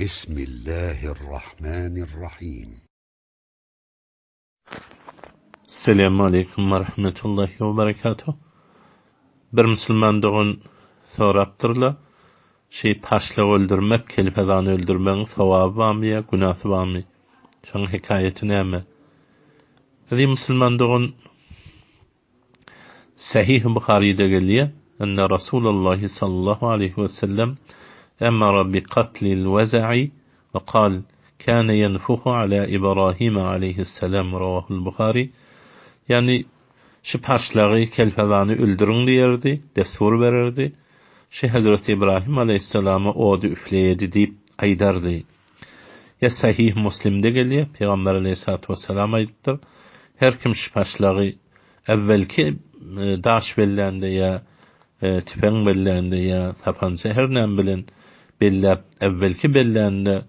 بسم الله الرحمن الرحيم. Selamun Aleyküm ve Rahmetullahi ve Berekatuhu. Bir Müslüman doğun soraptırla, taşla öldürmek, kelpezanı öldürmenin sevabı var mı ya, günahı var mı? Şunun hikayeti neyme? Hadi Müslüman doğun Sahih Bukhari'de geliyor, enne Resulullah sallallahu aleyhi ve sellem emara bi katlil veza'i ve kal, kâne yenfuhu ala İbrahim aleyhisselam ravahul Bukhari. Yani şu paşlağı kelpezanı öldürün diyerdi, destur verirdi. Hazreti İbrahim aleyhisselama odu üfleyedi deyip aydardı. Ya Sahih Müslim'de geliyor, Peygamber aleyhissalatu vesselam ayıptır. Her kim şu paşlağı evvelki daş belleğinde ya tüfen belleğinde ya tapanca her nem bilen bellep evvelki belleğinde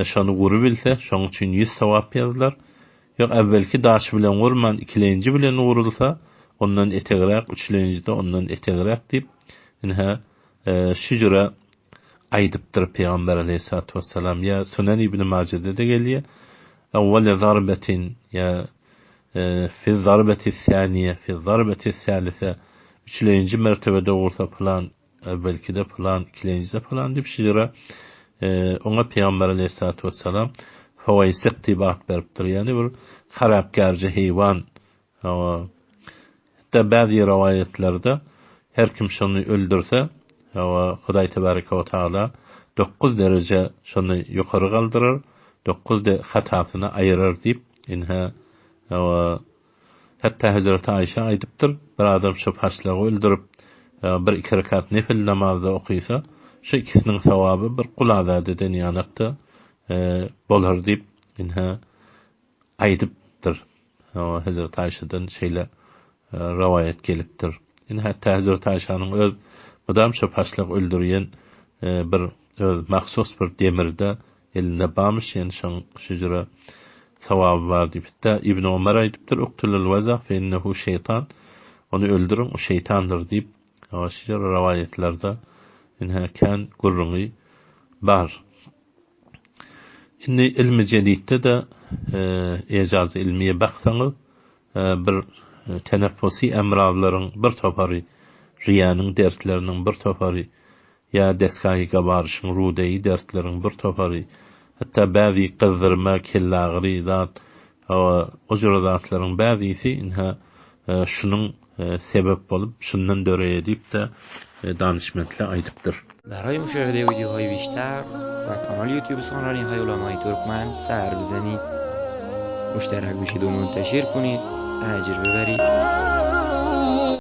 şonu vuru bilse, şonun için 100 sevap yazdılar. Yok evvelki daş bilen vurman, ikilenci bilen vurulsa, ondan etegrak, üçlenci de ondan etegrak deyip, şücüre aydıptır Peygamber aleyhissalatu vesselam. Ya Sunan İbn Mace'de de geliyor. Evvele zarbetin, ya fi zarbeti saniye, fi zarbeti salise, üçlenci mertebede vursa falan, evvelki de falan, ikilenci de falan deyip şücüre, ona Peygamber aleyhissalatu vesselam havayı iktibat veripdir. Yani bir harapkarcı hayvan. Hatta bazı rivayetlerde her kim şunu öldürse, Huday Tebareke ve Teala 9 derece şunu yukarı kaldırır, 9 de hatasını ayırır deyip hatta Hazreti Ayşe aydıptır. Bir adam şu paşlağı öldürüp bir iki rekat nefil namazda okuysa, şu ikisinin sevabı bir kul azade dünyanakta bolar deyip aydıptır. Hazreti Ayşe'den rivayet geliptir. Hatta Hazreti Ayşe'nin öz madam şu paşlak öldürüyen bir mahsus bir demirde eline bağmış, yani şücre sevabı var deyip. Hatta İbn Ömer aydıptır. Uktulul veza fe innehu şeytan. Onu öldürün, o şeytandır deyip. Şücre rivayetlerde kan gurrungi bar. Şimdi ilmi cedidde de icazı ilmiye baksanız bir teneffüsi emravların bir toparı, riyanın dertlerinin bir toparı, ya deskahi gabarışın rudeyi dertlerin bir toparı, hatta bazı kızdırma, kellağırı zat, o zatların bazısı şunun sebep olup, şundan döre edip de danışmakla aydıptır. برای مشاهده ویدیوهای بیشتر و کانال یوتیوب سخنرانی های علمای ترکمن سر بزنید، مشترک بشید و منتشر کنید، اجر ببرید.